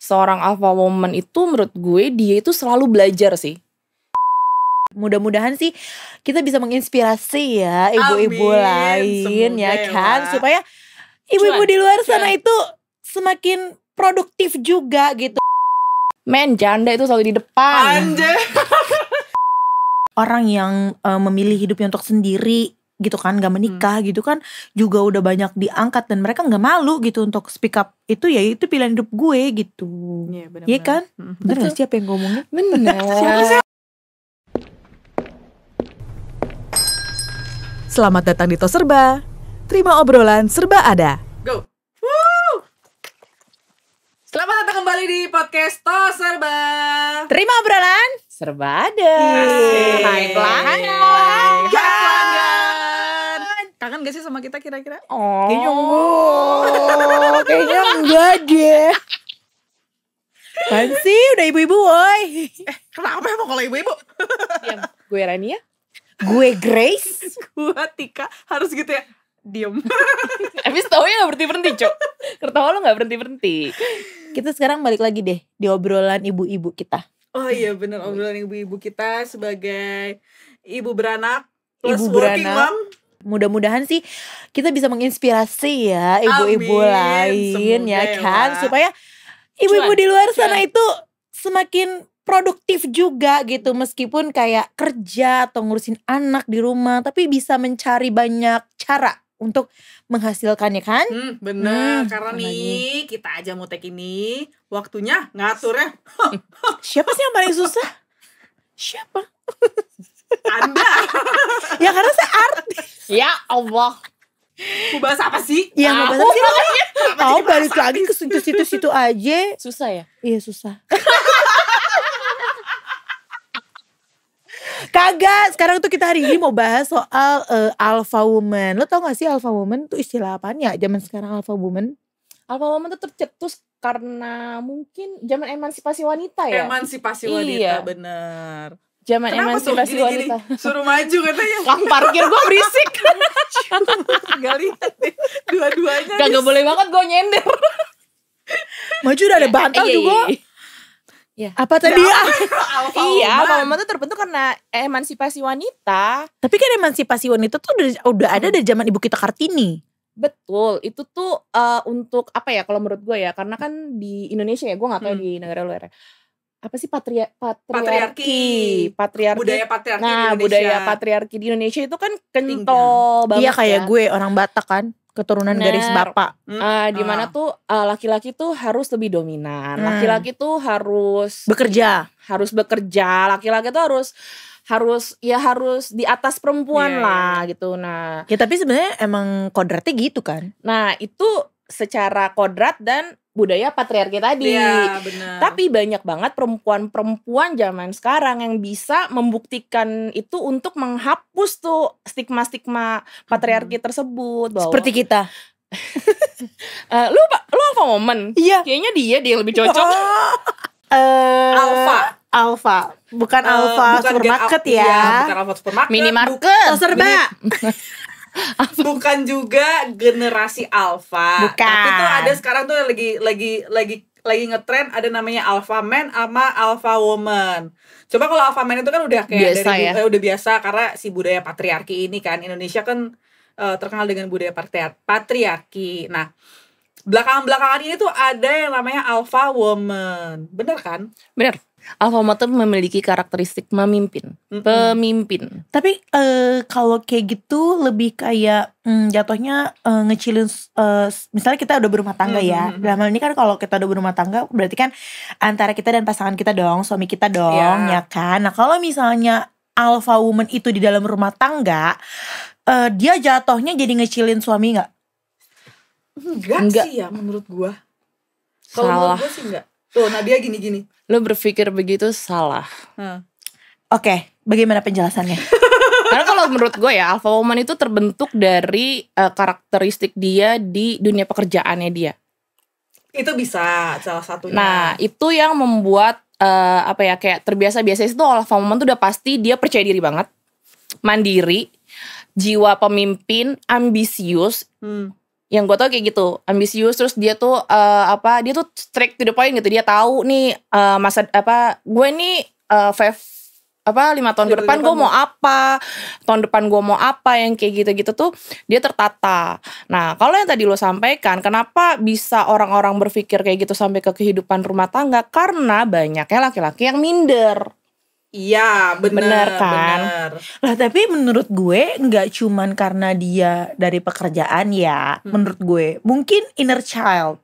seorang alpha woman itu menurut gue dia itu selalu belajar sih. Mudah-mudahan sih kita bisa menginspirasi ya ibu-ibu lain ya kan, supaya ibu-ibu di luar sana itu semakin produktif juga gitu. Men, janda itu selalu di depan. Anjay. Orang yang memilih hidupnya untuk sendiri gitu kan, gak menikah gitu kan, juga udah banyak diangkat dan mereka gak malu gitu untuk speak up. Itu ya itu pilihan hidup gue gitu. Iya benar. Iya kan? Bener gak sih apa yang ngomongnya? Bener. Selamat datang di Toserba. Terima obrolan serba ada. Go. Woo. Selamat datang kembali di podcast Toserba. Terima obrolan Serba ada. Hai pelanggan. Hai pelanggan. Kangen gak sih sama kita kira-kira? Oh. Kayaknya enggak deh. Kan sih udah ibu-ibu woy. Kenapa emang kalau ibu-ibu? Diam. Gue Rania. Gue Grace. Gua Tika harus gitu ya. Diem. Abis taunya gak berhenti-berhenti, Cok. Ketawa lo gak berhenti-berhenti. Kita sekarang balik lagi deh di obrolan ibu-ibu kita. Oh iya bener, obrolan ibu-ibu kita sebagai ibu beranak plus Ibu working beranak. mom. Mudah-mudahan sih kita bisa menginspirasi ya ibu-ibu Amin. lain Semoga ya ya, kan, Wak. supaya ibu-ibu Cuan, di luar cuan. sana itu semakin produktif juga gitu, meskipun kayak kerja atau ngurusin anak di rumah, tapi bisa mencari banyak cara untuk menghasilkannya kan. Bener, karena apalagi. nih kita aja mau take ini waktunya ngaturnya Siapa sih yang paling susah? Siapa? Anda. Ya karena saya artis. Ya Allah. Mau bahas apa sih? Ya mau bahas apa sih? Kenapa Mau jadi balik bahas lagi ke situ-situ aja. Susah ya? Iya susah. Kagak, sekarang tuh kita hari ini mau bahas soal alpha woman. Lo tau gak sih alpha woman tuh istilah apaan ya zaman sekarang alpha woman? Alpha woman tuh tercetus karena mungkin zaman emansipasi wanita ya. Emansipasi wanita, Iya. bener. Zaman Kenapa tuh emansipasi gini-gini? wanita. Suruh maju katanya. Kang parkir gue berisik. Gak lihat deh. Dua-duanya Kagak boleh banget gue nyender. Maju udah ada bantal Iya, juga. iya. Apa tadi ya? Alpha Iya, woman. alpha woman tuh terbentuk karena emansipasi wanita. Tapi kan emansipasi wanita tuh udah ada dari zaman Ibu kita Kartini. Betul, itu tuh untuk apa ya kalau menurut gue ya, karena kan di Indonesia ya, gue gak tahu di negara luar ya. Apa sih patriarki. Budaya patriarki di Nah, Indonesia. budaya patriarki di Indonesia itu kan kental banget Iya kayak ya. gue orang Batak kan, keturunan Bener. garis bapak. Di mana tuh laki-laki tuh harus lebih dominan. Laki-laki tuh harus Bekerja. Laki-laki tuh harus di atas perempuan Iya, lah gitu. Nah, Ya tapi sebenarnya emang kodratnya gitu kan. itu secara kodrat dan budaya patriarki tadi. Iya, benar. Tapi banyak banget perempuan-perempuan zaman sekarang yang bisa membuktikan itu untuk menghapus tuh stigma-stigma patriarki tersebut. Bahwa, Seperti kita. lu alpha woman. Iya. Kayaknya dia yang lebih cocok. Alpha. Bukan Alpha bukan supermarket Iya, ya. bukan Alpha supermarket. Minimarket. Serba. Bukan juga generasi alpha. Bukan. Tapi tuh ada sekarang tuh lagi ngetren ada namanya alpha man sama alpha woman. Coba kalau alpha man itu kan udah kayak Biasa ya? udah biasa karena si budaya patriarki ini kan. Indonesia kan terkenal dengan budaya patriarki. Nah, belakangan ini tuh ada yang namanya alpha woman. Bener kan? Bener. Alpha woman tuh memiliki karakteristik memimpin. Pemimpin. Tapi kalau kayak gitu lebih kayak jatuhnya ngecilin misalnya kita udah berumah tangga ya. Dalam hal ini kan kalau kita udah berumah tangga berarti kan antara kita dan pasangan kita dong, suami kita dong, ya kan. Nah, kalau misalnya alpha woman itu di dalam rumah tangga, dia jatuhnya jadi ngecilin suami enggak? Enggak sih ya menurut gua. Kalau menurut gua sih enggak. Tuh, Nadia gini-gini. Lo berpikir begitu salah. Oke, bagaimana penjelasannya? Karena kalau menurut gue ya, alpha woman itu terbentuk dari karakteristik dia di dunia pekerjaannya dia. Itu bisa salah satunya. Nah, itu yang membuat kayak terbiasa-biasa itu alpha woman tuh udah pasti dia percaya diri banget, mandiri, jiwa pemimpin, ambisius. Yang gue tau kayak gitu, ambisius, terus dia tuh dia tuh straight to the point gitu. Dia tahu nih gue nih 5 tahun ke depan gue mau apa, tahun depan gue mau apa, yang kayak gitu-gitu tuh dia tertata. Nah kalau yang tadi lo sampaikan, kenapa bisa orang-orang berpikir kayak gitu sampai ke kehidupan rumah tangga? Karena banyaknya laki-laki yang minder. Iya, Bener kan? bener. Lah tapi menurut gue nggak cuman karena dia dari pekerjaan ya. Menurut gue mungkin inner child.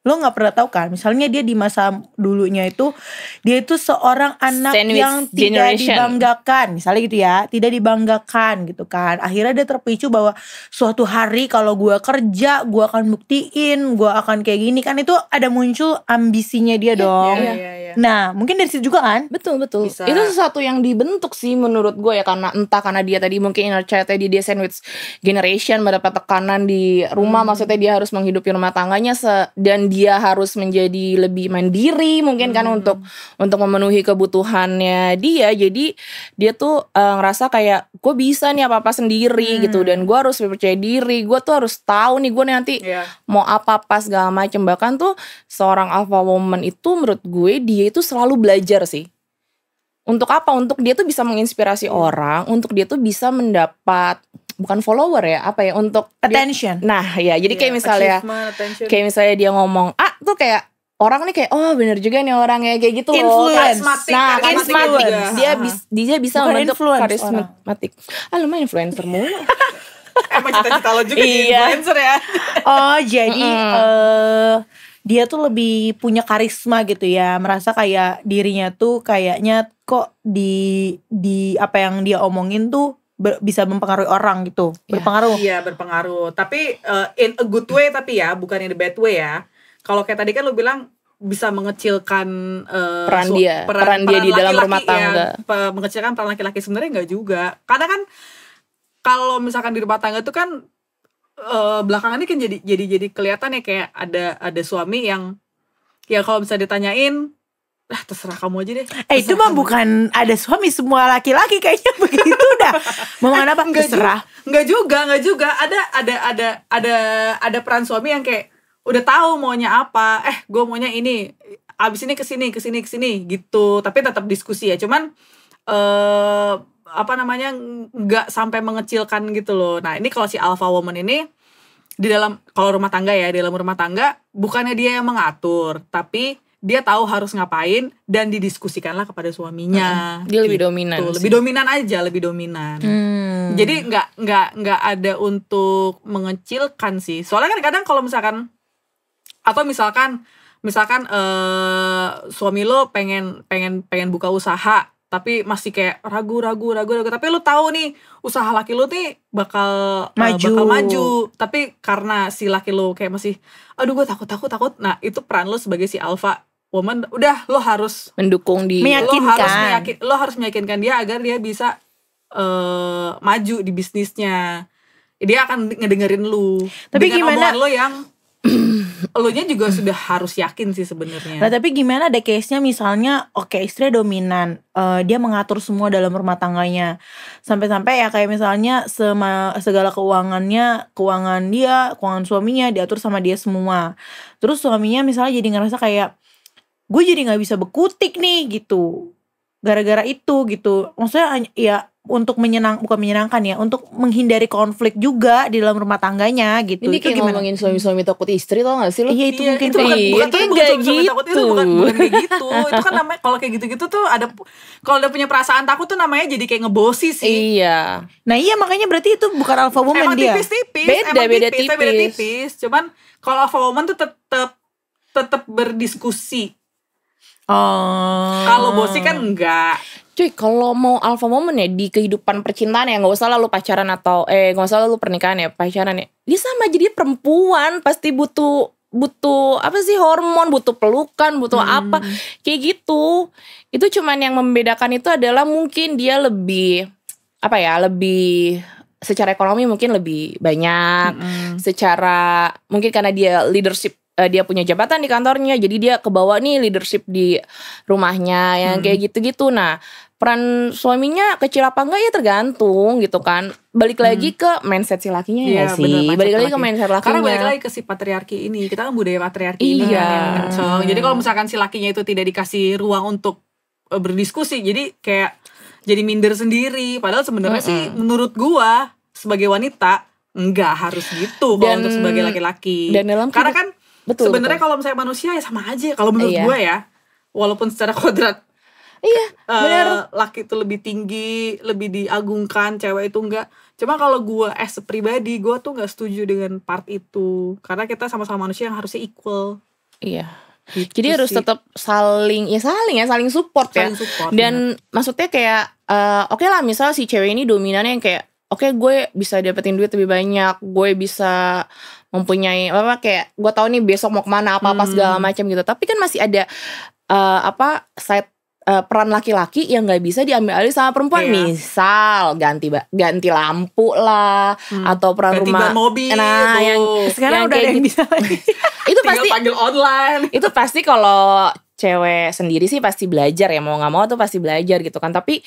Lo nggak pernah tahu kan? Misalnya dia di masa dulunya itu dia itu seorang anak Sandwich yang tidak generation. dibanggakan, misalnya gitu ya, tidak dibanggakan gitu kan. Akhirnya dia terpicu bahwa suatu hari kalau gue kerja, gue akan buktiin, gue akan kayak gini kan, itu ada muncul ambisinya dia dong. Iya. Nah mungkin dari situ juga kan? Betul. Bisa. Itu sesuatu yang dibentuk sih menurut gue ya, karena entah karena dia tadi mungkin inner child tadi, dia sandwich generation, mendapat tekanan di rumah, maksudnya dia harus menghidupi rumah tangganya dan dia harus menjadi lebih mandiri mungkin kan untuk memenuhi kebutuhannya dia. Jadi dia tuh ngerasa kayak gue bisa nih apa-apa sendiri gitu, dan gue harus percaya diri, gue tuh harus tahu nih gue nanti mau apa-apa segala macem. Bahkan tuh seorang alpha woman itu menurut gue dia itu selalu belajar sih. Untuk apa? Untuk dia tuh bisa menginspirasi orang, untuk dia tuh bisa mendapat bukan follower ya, apa ya, untuk Attention. ya jadi kayak misalnya achievement, attention. kayak misalnya dia ngomong tuh kayak orang nih kayak bener juga nih orangnya kayak gitu loh. Influence. Karismatik. Influence. Dia bisa Bukan membentuk influence karismatik. Lumayan influencer mulu. Emang cita-cita lo juga jadi Iya. influencer ya. Oh jadi dia tuh lebih punya karisma gitu ya, merasa kayak dirinya tuh kayaknya kok di apa yang dia omongin tuh bisa mempengaruhi orang gitu. Berpengaruh. Iya, berpengaruh. Tapi in a good way, tapi ya bukan in a bad way ya. Kalau kayak tadi kan lu bilang bisa mengecilkan peran dia di dalam rumah tangga. Mengecilkan peran laki-laki, sebenarnya nggak juga. Karena kan kalau misalkan di rumah tangga tuh kan belakangan ini kan jadi kelihatan ya, kayak ada suami yang ya kalau bisa ditanyain, terserah kamu aja deh. Itu mah bukan ada suami, semua laki-laki kayaknya begitu dah. Mau makan apa? Terserah. Enggak juga. Ada peran suami yang kayak udah tahu maunya apa. Gue maunya ini. Abis ini kesini gitu. Tapi tetap diskusi ya. Cuman nggak sampai mengecilkan gitu loh. Nah ini kalau si alpha woman ini kalau rumah tangga ya, di dalam rumah tangga bukannya dia yang mengatur, tapi dia tahu harus ngapain dan didiskusikanlah kepada suaminya. Dia lebih dominan. Lebih dominan. Jadi nggak ada untuk mengecilkan sih. Soalnya kan kadang kalau misalkan suami lo pengen buka usaha, tapi masih kayak ragu, tapi lu tahu nih usaha laki lu nih bakal maju, tapi karena si laki lu kayak masih gue takut. Nah itu peran lu sebagai si alpha woman, udah lo harus mendukung dia, meyakinkan. Lo harus meyakinkan dia agar dia bisa maju di bisnisnya. Dia akan ngedengerin lu. Tapi dengan gimana omongan lo yang elunya juga sudah harus yakin sih sebenarnya. Nah tapi gimana ada case-nya misalnya istri dominan, dia mengatur semua dalam rumah tangganya, sampai-sampai ya kayak misalnya segala keuangan suaminya diatur sama dia semua. Terus suaminya misalnya jadi ngerasa kayak gue jadi nggak bisa berkutik nih gitu, gara-gara itu gitu. Maksudnya ya untuk bukan menyenangkan ya, untuk menghindari konflik juga di dalam rumah tangganya gitu. Ini itu kayak gimana? ngomongin suami-suami takut istri, tau gak sih lo? Iya itu mungkin itu bukan suami takut, itu bukan kayak gitu. Itu kan namanya kalau kayak gitu-gitu tuh kalau udah punya perasaan takut tuh namanya jadi kayak ngebosi sih. Iya. Nah iya makanya berarti itu bukan alpha woman. Emang dia tipis-tipis. Beda tipis. Cuman kalau alpha woman tuh tetap berdiskusi. Kalau bosi kan enggak. Cuy, kalau mau alpha woman ya di kehidupan percintaan ya, nggak usah lah lu pacaran atau nggak usah lah lu pernikahan ya, pacaran ya. Dia sama jadi perempuan pasti butuh apa sih, hormon, butuh pelukan, butuh apa kayak gitu. Itu cuman yang membedakan itu adalah mungkin dia lebih secara ekonomi mungkin lebih banyak, secara mungkin karena dia leadership, dia punya jabatan di kantornya, jadi dia kebawa nih leadership di rumahnya yang kayak gitu-gitu. Nah peran suaminya kecil apa enggak ya tergantung gitu kan. Balik lagi ke mindset si lakinya ya sih. Bener, Balik lagi ke mindset lakinya. Karena balik lagi ke si patriarki ini. Kita kan budaya patriarki ini kan yang kenceng. Jadi kalau misalkan si lakinya itu tidak dikasih ruang untuk berdiskusi, jadi kayak jadi minder sendiri. Padahal sebenarnya sih menurut gua sebagai wanita enggak harus gitu kalau untuk sebagai laki-laki. Dan dalam karena kan sebenarnya kalau misalnya manusia ya sama aja. Kalau menurut gua ya, walaupun secara kodrat benar, laki itu lebih tinggi, lebih diagungkan, cewek itu enggak. Cuma kalau gue as a pribadi, gue tuh nggak setuju dengan part itu, karena kita sama-sama manusia yang harusnya equal. Iya. Gitu. Jadi harus tetap saling support ya. Dan maksudnya kayak oke lah, misal si cewek ini dominannya yang kayak oke, gue bisa dapetin duit lebih banyak, gue bisa mempunyai apa, kayak gue tahu nih besok mau kemana apa segala macam gitu. Tapi kan masih ada side peran laki-laki yang nggak bisa diambil alih sama perempuan. Misal ganti lampu lah, atau peran ganti rumah mobil. Nah, yang sekarang udah ada yang bisa lagi. Itu pasti panggil online. Itu pasti kalau cewek sendiri sih pasti belajar ya, mau nggak mau tuh pasti belajar gitu kan. Tapi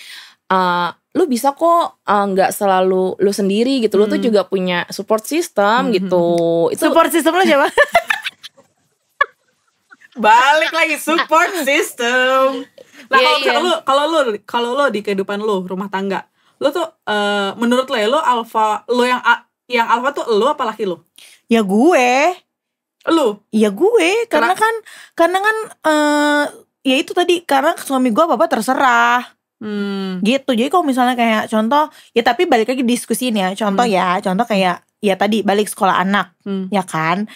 lu bisa kok nggak selalu lu sendiri gitu. Lu tuh juga punya support system gitu. Itu support system lu siapa? Balik lagi support system. Nah, kalau lo di kehidupan lo rumah tangga, lo tuh menurut lo alpha, lo yang alpha tuh lo apa laki lo? Ya gue. Lo? Ya gue, karena kan ya itu tadi, karena suami gue apa terserah. Gitu. Jadi kalau misalnya kayak contoh, ya tapi balik lagi diskusiin ya. Contoh contoh kayak ya tadi balik sekolah anak, ya kan.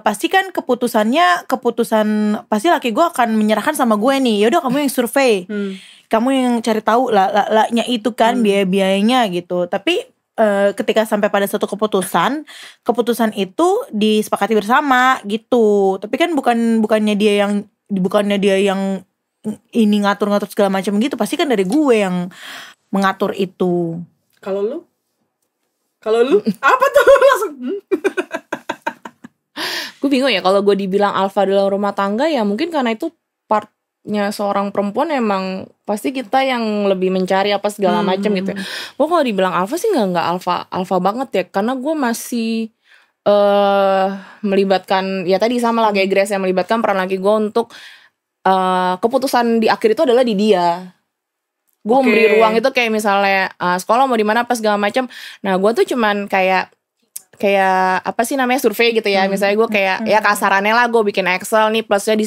Pasti kan keputusan pasti laki gue akan menyerahkan sama gue nih. Yaudah kamu yang survei, kamu yang cari tahu lah-nya itu kan, biaya-biayanya gitu. Tapi ketika sampai pada satu keputusan itu disepakati bersama gitu. Tapi kan bukannya dia yang ini ngatur-ngatur segala macam gitu. Pasti kan dari gue yang mengatur itu. Kalau lu apa tuh langsung? Gue bingung ya kalau gue dibilang alpha dalam rumah tangga, ya mungkin karena itu partnya seorang perempuan, emang pasti kita yang lebih mencari apa segala macam gitu ya. Gue kalau dibilang alpha sih nggak alpha banget ya, karena gue masih melibatkan ya tadi sama lah kayak Grace yang melibatkan peran laki gue untuk keputusan di akhir itu adalah di dia. Gue memberi ruang itu kayak misalnya sekolah mau di mana apa segala macam. Nah gue tuh cuman kayak apa sih namanya, survei gitu ya. Misalnya gue kayak ya kasarannya lah, gue bikin Excel nih, plusnya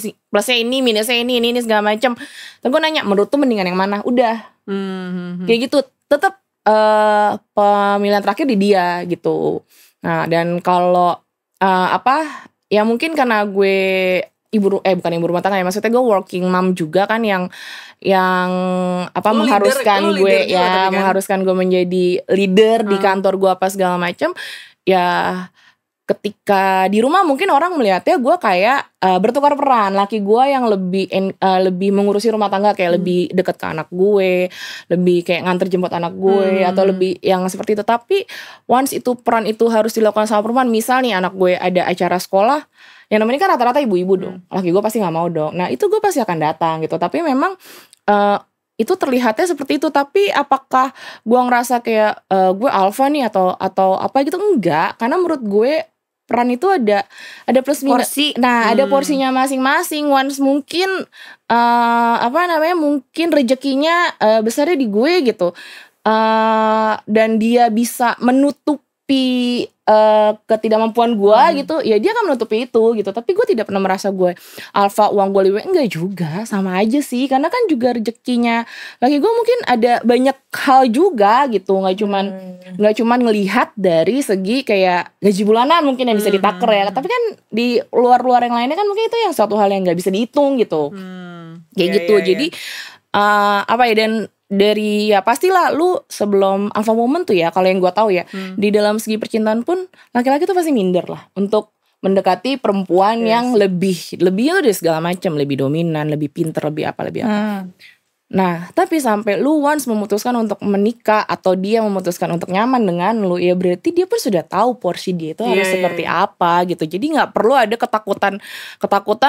ini, minusnya ini segala macam. Terus gue nanya, menurut tuh mendingan yang mana? Udah kayak gitu. Tetap pemilihan terakhir di dia gitu. Nah dan kalau ya mungkin karena gue bukan ibu rumah tangga ya, maksudnya gue working mom juga kan, yang mengharuskan gue ya, mengharuskan gue menjadi leader di kantor gue apa segala macam. Ya ketika di rumah mungkin orang melihatnya gue kayak bertukar peran, laki gue yang lebih mengurusi rumah tangga, kayak lebih dekat ke anak gue, lebih kayak nganter jemput anak gue, atau lebih yang seperti itu. Tapi once itu peran itu harus dilakukan sama perempuan, misal nih anak gue ada acara sekolah, yang namanya kan rata-rata ibu-ibu dong, laki gue pasti nggak mau dong. Nah itu gue pasti akan datang gitu. Tapi memang itu terlihatnya seperti itu. Tapi apakah gue ngerasa kayak gue alpha nih atau apa gitu? Enggak, karena menurut gue peran itu ada plus minus. Nah ada porsinya masing-masing. Once mungkin mungkin rezekinya besarnya di gue gitu, dan dia bisa menutupi ketidakmampuan gue gitu, ya dia akan menutupi itu gitu. Tapi gue tidak pernah merasa gue alpha, uang gue lebih, enggak juga, sama aja sih. Karena kan juga rezekinya lagi gue mungkin ada banyak hal juga gitu, nggak cuman ngelihat dari segi kayak gaji bulanan mungkin yang bisa ditaker ya. Tapi kan di luar yang lainnya kan mungkin itu yang suatu hal yang nggak bisa dihitung gitu, kayak gitu. Jadi dan dari ya pastilah lu sebelum alpha woman tuh ya, kalau yang gue tahu ya, di dalam segi percintaan pun laki-laki tuh pasti minder lah untuk mendekati perempuan yang lebih itu dari segala macam, lebih dominan, lebih pinter, lebih apa. Nah, tapi sampai lu once memutuskan untuk menikah atau dia memutuskan untuk nyaman dengan lu, ya berarti dia pun sudah tahu porsi dia itu harus seperti apa gitu. Jadi nggak perlu ada ketakutan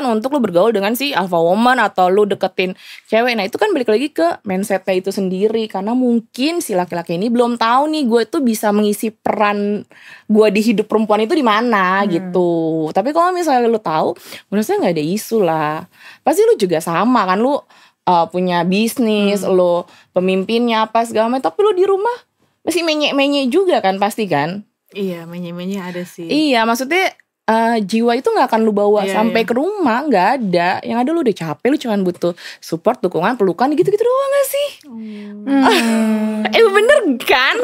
untuk lu bergaul dengan si alpha woman atau lu deketin cewek. Nah, itu kan balik lagi ke mindsetnya itu sendiri, karena mungkin si laki-laki ini belum tahu nih gue tuh bisa mengisi peran gue di hidup perempuan itu di mana gitu. Tapi kalau misalnya lu tahu, menurut saya nggak ada isu lah. Pasti lu juga sama kan, lu punya bisnis, lo pemimpinnya apa segala macam, tapi lo di rumah masih menye-menye juga kan pasti kan? Iya, menye-menye ada sih. Iya, maksudnya jiwa itu nggak akan lu bawa sampai ke rumah, nggak ada. Yang ada lu udah capek, lu cuma butuh support, dukungan, pelukan, gitu-gitu doang nggak sih? Bener kan?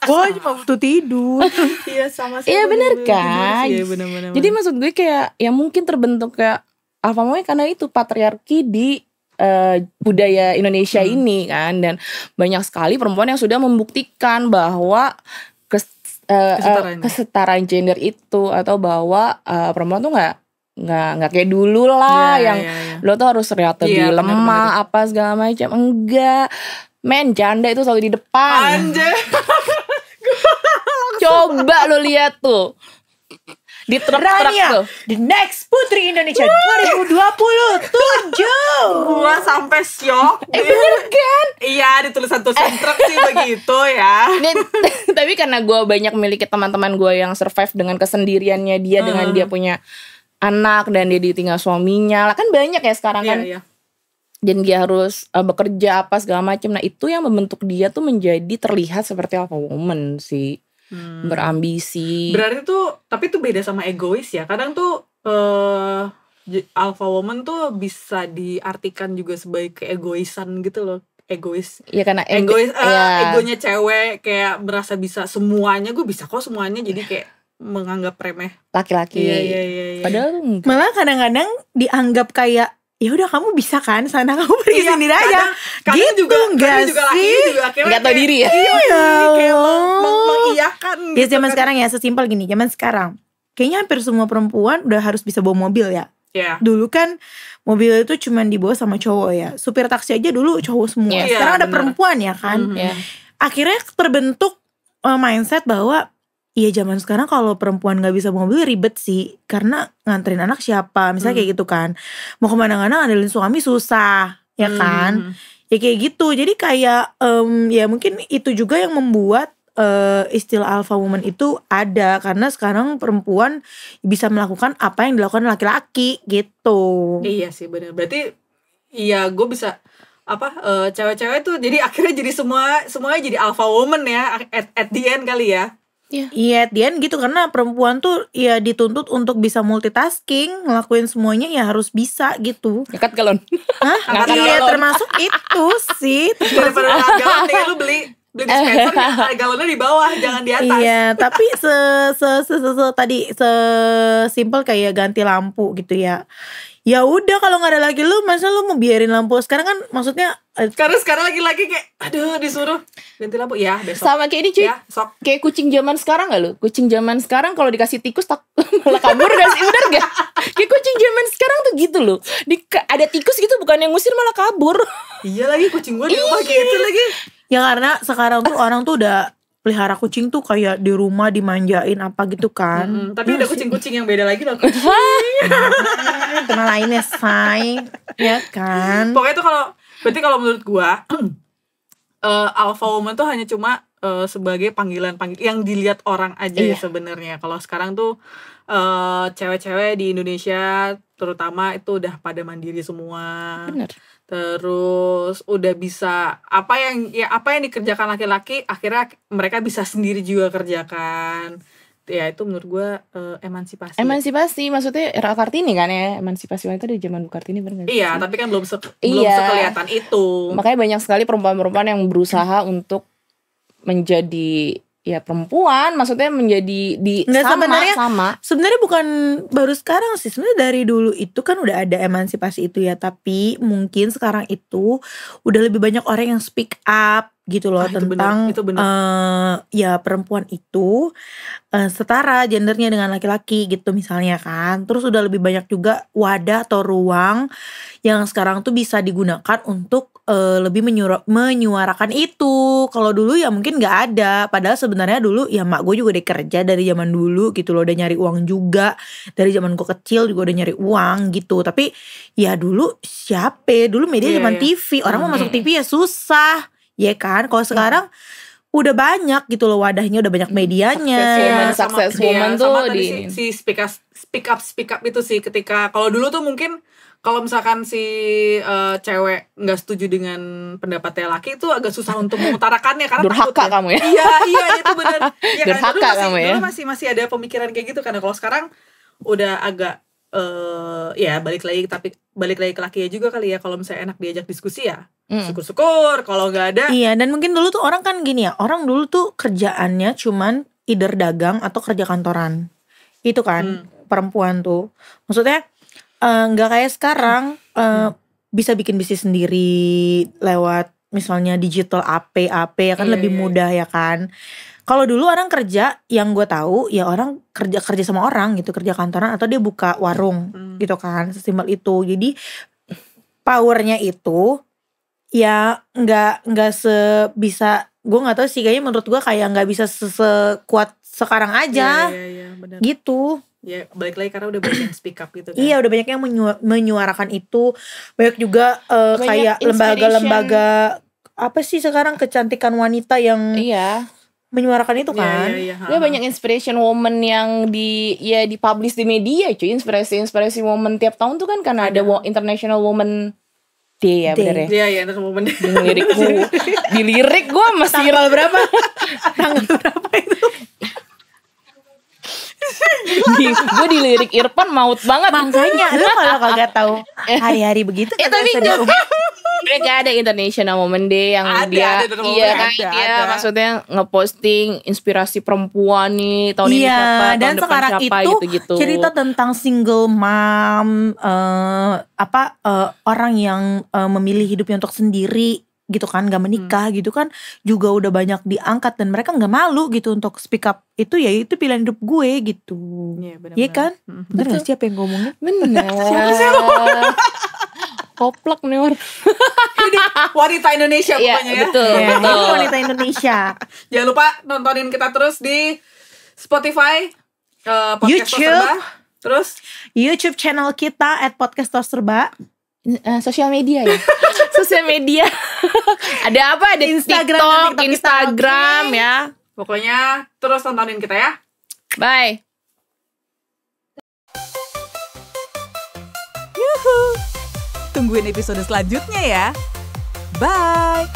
Gue cuma butuh tidur. Iya, sama sih. Iya bener kan? Iya, bener. Jadi maksud gue kayak ya mungkin terbentuk kayak alpha woman karena itu patriarki di budaya Indonesia ini kan, dan banyak sekali perempuan yang sudah membuktikan bahwa kesetaraan gender itu, atau bahwa perempuan tuh nggak kayak dulu lah lo tuh harus terlihat lebih lemah apa segala macam. Enggak, men, janda itu selalu di depan. Anjir. Coba lo lihat tuh di truk-truk tuh, the next Putri Indonesia 2027. Gua sampai syok. Bener kan? Iya, di tulisan-tulisan truk sih begitu ya. Tapi karena gue banyak memiliki teman-teman gue yang survive dengan kesendiriannya dia, dengan dia punya anak dan dia ditinggal suaminya lah, kan banyak ya sekarang kan. Iya. Dan dia harus bekerja apa segala macam. Nah, itu yang membentuk dia tuh menjadi terlihat seperti alpha woman sih. Berambisi. Berarti tuh, tapi tuh beda sama egois ya. Kadang tuh alpha woman tuh bisa diartikan juga sebagai keegoisan gitu loh. Egois. Iya, karena egonya cewek kayak merasa bisa semuanya, gue bisa kok semuanya, jadi kayak menganggap remeh laki-laki. Iya. Padahal malah kadang-kadang dianggap kayak ya udah kamu bisa kan, sana kamu pergi sendiri aja. Kadang gitu juga sih? Nggak tahu diri ya. Iya, kayak mengiyakan. Ya gitu zaman kan. sekarang ya, sesimpel gini, zaman sekarang kayaknya hampir semua perempuan udah harus bisa bawa mobil ya. Iya. Dulu kan mobil itu cuma dibawa sama cowok ya. Supir taksi aja dulu cowok semua. Iya, Sekarang ada bener. perempuan ya kan. Iya. Akhirnya terbentuk mindset bahwa iya, zaman sekarang kalau perempuan gak bisa mobil ribet sih, karena nganterin anak siapa, misalnya kayak gitu kan. Mau kemana-mana ngandelin suami susah, ya kan. Ya kayak gitu, jadi kayak ya mungkin itu juga yang membuat istilah alpha woman itu ada, karena sekarang perempuan bisa melakukan apa yang dilakukan laki-laki gitu. Iya sih benar. Berarti iya, gue bisa cewek-cewek tuh jadi akhirnya jadi semuanya jadi alpha woman ya at the end kali ya. Iya, Dian gitu, karena perempuan tuh ya dituntut untuk bisa multitasking, ngelakuin semuanya ya harus bisa gitu. Ngekat galon. Hah? Ngangkat Iya, galon. termasuk itu sih. Daripada galon nih lu beli dispenser galonnya di bawah, jangan di atas. Iya, tapi tadi sesimpel kayak ganti lampu gitu ya. Ya udah, kalau nggak ada lagi lu, masa lu mau biarin lampu? Sekarang kan maksudnya Karena sekarang lagi-lagi kayak aduh disuruh ganti lampu ya besok. Sama kayak ini cuy, Ya, sok. kayak kucing zaman sekarang gak lu? Kucing zaman sekarang kalau dikasih tikus malah kabur gak sih? Bener gak? Kayak kucing zaman sekarang tuh gitu loh. Ada tikus gitu, bukan yang ngusir malah kabur. Iya lagi, kucing gue di rumah gitu lagi. ya karena sekarang tuh orang tuh udah pelihara kucing tuh kayak di rumah dimanjain apa gitu kan. Tapi ada kucing-kucing yang beda lagi loh. Kenal lainnya say, ya kan. Pokoknya tuh berarti kalau menurut gua alpha woman tuh hanya cuma sebagai panggilan yang dilihat orang aja ya sebenarnya. Kalau sekarang tuh cewek-cewek di Indonesia terutama itu udah pada mandiri semua. Bener. Terus udah bisa apa yang dikerjakan laki-laki akhirnya mereka bisa sendiri juga kerjakan. Ya itu menurut gue emansipasi. Emansipasi maksudnya era Kartini kan ya, emansipasi wanita di zaman Bu Kartini, bener gak sih? Iya, tapi kan belum sekelihatan itu. Makanya banyak sekali perempuan-perempuan yang berusaha untuk menjadi ya perempuan, maksudnya menjadi sebenarnya bukan baru sekarang sih, sebenarnya dari dulu itu kan udah ada emansipasi itu ya, tapi mungkin sekarang itu udah lebih banyak orang yang speak up gitu loh, Ah, itu tentang benar, itu benar. ya perempuan itu setara gendernya dengan laki-laki gitu misalnya kan. Terus udah lebih banyak juga wadah atau ruang yang sekarang tuh bisa digunakan untuk lebih menyuarakan itu. Kalau dulu ya mungkin nggak ada. Padahal sebenarnya dulu ya mak gue juga udah kerja dari zaman dulu gitu loh, udah nyari uang juga. Dari zaman gue kecil juga udah nyari uang gitu. Tapi ya dulu siapa? Dulu media Iya, zaman iya. TV. Orang mau masuk TV ya susah. Ya kan? Kalau sekarang udah banyak gitu loh wadahnya, udah banyak medianya. Success woman tuh sama tadi di si, ini. si speak up itu sih, ketika kalau dulu tuh mungkin kalau misalkan si cewek nggak setuju dengan pendapatnya laki itu agak susah untuk mengutarakannya karena Durhaka takut kamu ya. Iya itu benar. Iya kan, Durhaka kamu ya. dulu masih ada pemikiran kayak gitu, karena kalau sekarang udah agak ya balik lagi ke lakinya juga kali ya. Kalau misalnya enak diajak diskusi ya syukur-syukur, kalau nggak ada Iya, dan mungkin dulu tuh orang kan gini ya, orang dulu tuh kerjaannya cuman either dagang atau kerja kantoran. Itu kan perempuan tuh. Maksudnya nggak kayak sekarang bisa bikin bisnis sendiri lewat misalnya digital AP ya kan, Iya, lebih iya. mudah ya kan. Kalau dulu orang kerja, yang gue tahu ya orang kerja sama orang gitu, kerja kantoran atau dia buka warung gitu kan, sesimpel itu. Jadi powernya itu ya nggak sebisa, gue nggak tahu sih, kayaknya menurut gue kayak nggak bisa sekuat sekarang aja Iya, benar. gitu. Ya balik lagi karena udah banyak yang speak up gitu kan. Iya, udah banyak yang menyuarakan itu. Banyak juga Banyak kayak inspiration. lembaga-lembaga apa sih sekarang, kecantikan wanita yang Iya. menyuarakan itu kan. Iya. Dia banyak inspiration woman yang dipublish di media cuy. Inspirasi woman tiap tahun tuh kan, karena ada International Woman Day ya, Day. bener ya. Iya itu momen. Di lirik gue masih Tanggal berapa? Tanggal berapa itu? gue di lirik Irfan maut banget. Makanya lu kalau kagak tahu hari-hari begitu Tapi kagak usah dia gak ada International Woman Day yang Ada, dia ada International iya Woman kan Day, dia ada. maksudnya ngeposting inspirasi perempuan nih tahun ini iya, siapa, tahun dan depan sekarang siapa itu gitu-gitu. cerita tentang single mom, orang yang memilih hidupnya untuk sendiri gitu kan, gak menikah gitu kan, juga udah banyak diangkat dan mereka nggak malu gitu untuk speak up. Itu ya itu pilihan hidup gue gitu. Iya, benar-benar. Iya kan? Mm-mm. Bener gak sih apa yang ngomongnya? Bener. Koplak nih orang. Wanita Indonesia Iya, pokoknya ya. betul. Ya, ini wanita Indonesia. Jangan lupa nontonin kita terus di Spotify, podcast YouTube. Toserba. Terus YouTube channel kita @podcasttoserba. Sosial media ya. Sosial media. Ada apa? Ada Instagram, TikTok, TikTok kita, Instagram oke. ya. pokoknya terus tontonin kita ya. Bye. Tungguin episode selanjutnya ya. Bye.